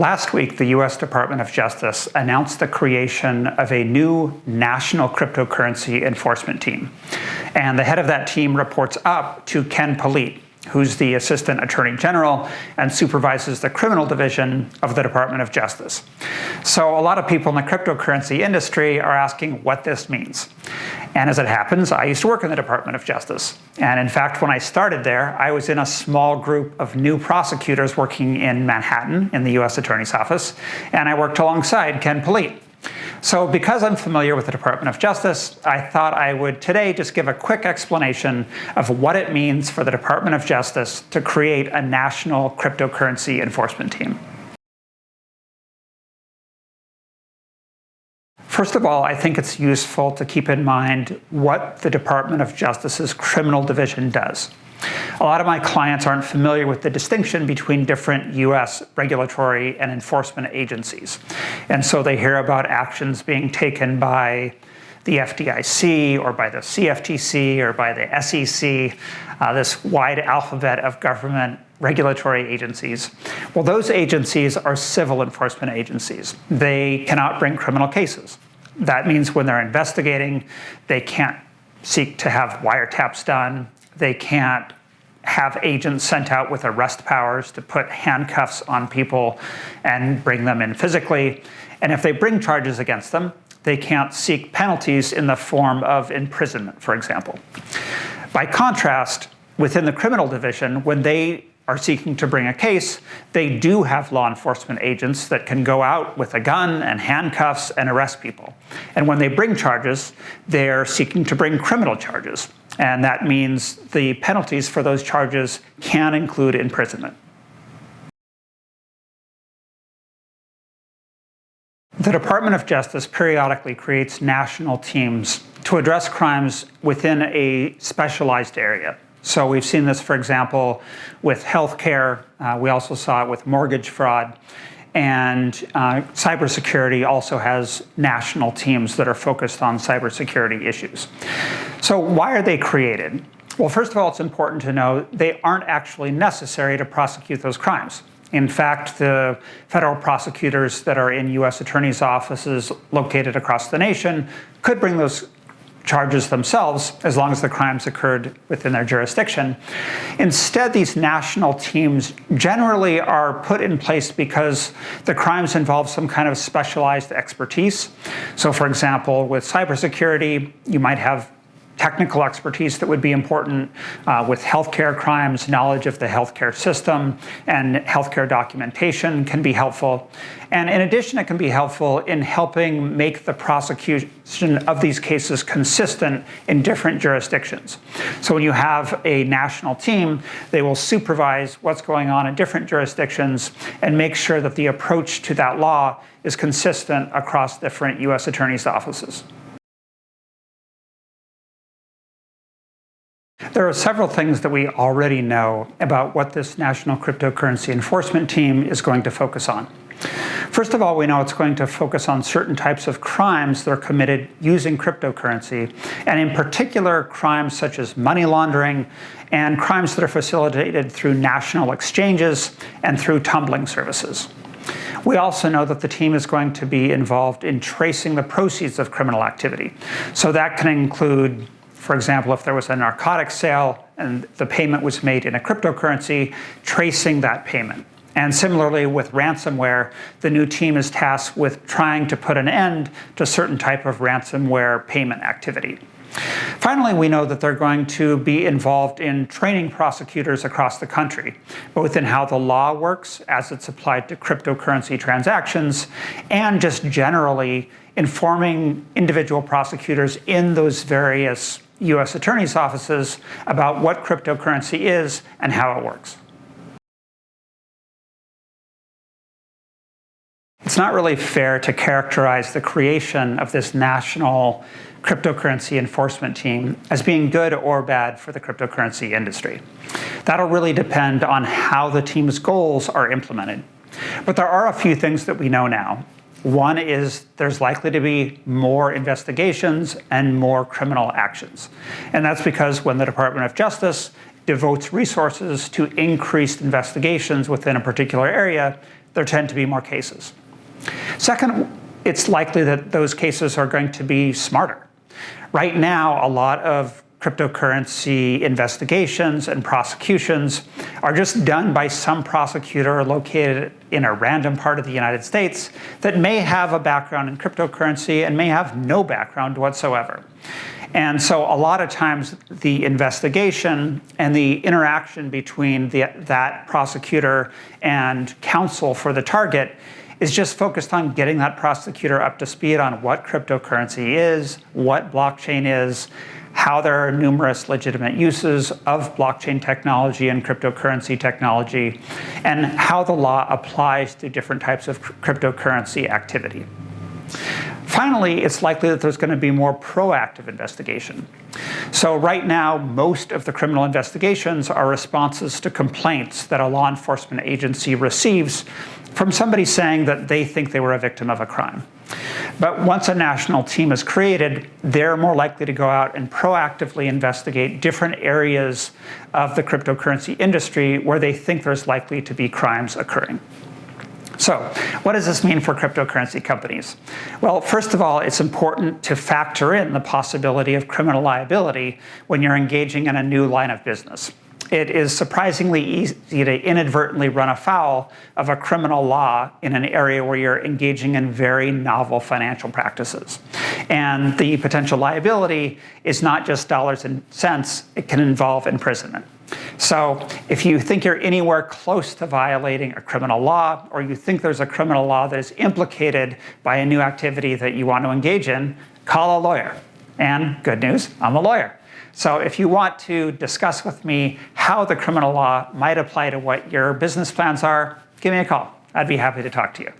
Last week, the U.S. Department of Justice announced the creation of a new national cryptocurrency enforcement team. And the head of that team reports up to Ken Polite, who's the Assistant Attorney General and supervises the criminal division of the Department of Justice. So a lot of people in the cryptocurrency industry are asking what this means. And as it happens, I used to work in the Department of Justice. And in fact, when I started there, I was in a small group of new prosecutors working in Manhattan in the U.S. Attorney's Office, and I worked alongside Ken Polite. So because I'm familiar with the Department of Justice, I thought I would today just give a quick explanation of what it means for the Department of Justice to create a national cryptocurrency enforcement team. First of all, I think it's useful to keep in mind what the Department of Justice's criminal division does. A lot of my clients aren't familiar with the distinction between different U.S. regulatory and enforcement agencies. And so they hear about actions being taken by the FDIC or by the CFTC or by the SEC, this wide alphabet of government regulatory agencies. Well, those agencies are civil enforcement agencies. They cannot bring criminal cases. That means when they're investigating, they can't seek to have wiretaps done. They can't have agents sent out with arrest powers to put handcuffs on people and bring them in physically. And if they bring charges against them, they can't seek penalties in the form of imprisonment, for example. By contrast, within the criminal division, when they are seeking to bring a case, they do have law enforcement agents that can go out with a gun and handcuffs and arrest people. And when they bring charges, they're seeking to bring criminal charges. And that means the penalties for those charges can include imprisonment. The Department of Justice periodically creates national teams to address crimes within a specialized area. So we've seen this, for example, with healthcare. We also saw it with mortgage fraud. And cybersecurity also has national teams that are focused on cybersecurity issues. So why are they created? Well, first of all, it's important to know they aren't actually necessary to prosecute those crimes. In fact, the federal prosecutors that are in U.S. attorneys' offices located across the nation could bring those charges themselves as long as the crimes occurred within their jurisdiction. Instead, these national teams generally are put in place because the crimes involve some kind of specialized expertise. So for example, with cybersecurity, you might have technical expertise that would be important. With healthcare crimes, knowledge of the healthcare system and healthcare documentation can be helpful. And in addition, it can be helpful in helping make the prosecution of these cases consistent in different jurisdictions. So when you have a national team, they will supervise what's going on in different jurisdictions and make sure that the approach to that law is consistent across different U.S. attorneys' offices. There are several things that we already know about what this National Cryptocurrency Enforcement Team is going to focus on. First of all, we know it's going to focus on certain types of crimes that are committed using cryptocurrency, and in particular, crimes such as money laundering and crimes that are facilitated through national exchanges and through tumbling services. We also know that the team is going to be involved in tracing the proceeds of criminal activity. So that can include, for example, if there was a narcotics sale and the payment was made in a cryptocurrency, tracing that payment. And similarly with ransomware, the new team is tasked with trying to put an end to certain type of ransomware payment activity. Finally, we know that they're going to be involved in training prosecutors across the country, both in how the law works as it's applied to cryptocurrency transactions, and just generally informing individual prosecutors in those various U.S. attorneys' offices about what cryptocurrency is and how it works. It's not really fair to characterize the creation of this national cryptocurrency enforcement team as being good or bad for the cryptocurrency industry. That'll really depend on how the team's goals are implemented. But there are a few things that we know now. One is there's likely to be more investigations and more criminal actions. And that's because when the Department of Justice devotes resources to increased investigations within a particular area, there tend to be more cases. Second, it's likely that those cases are going to be smarter. Right now, a lot of cryptocurrency investigations and prosecutions are just done by some prosecutor located in a random part of the United States that may have a background in cryptocurrency and may have no background whatsoever. And so a lot of times the investigation and the interaction between that prosecutor and counsel for the target is just focused on getting that prosecutor up to speed on what cryptocurrency is, what blockchain is, how there are numerous legitimate uses of blockchain technology and cryptocurrency technology, and how the law applies to different types of cryptocurrency activity. Finally, it's likely that there's going to be more proactive investigation. So right now, most of the criminal investigations are responses to complaints that a law enforcement agency receives from somebody saying that they think they were a victim of a crime. But once a national team is created, they're more likely to go out and proactively investigate different areas of the cryptocurrency industry where they think there's likely to be crimes occurring. So, what does this mean for cryptocurrency companies? Well, first of all, it's important to factor in the possibility of criminal liability when you're engaging in a new line of business. It is surprisingly easy to inadvertently run afoul of a criminal law in an area where you're engaging in very novel financial practices. And the potential liability is not just dollars and cents, it can involve imprisonment. So if you think you're anywhere close to violating a criminal law, or you think there's a criminal law that is implicated by a new activity that you want to engage in, call a lawyer. And good news, I'm a lawyer. So if you want to discuss with me how the criminal law might apply to what your business plans are, give me a call. I'd be happy to talk to you.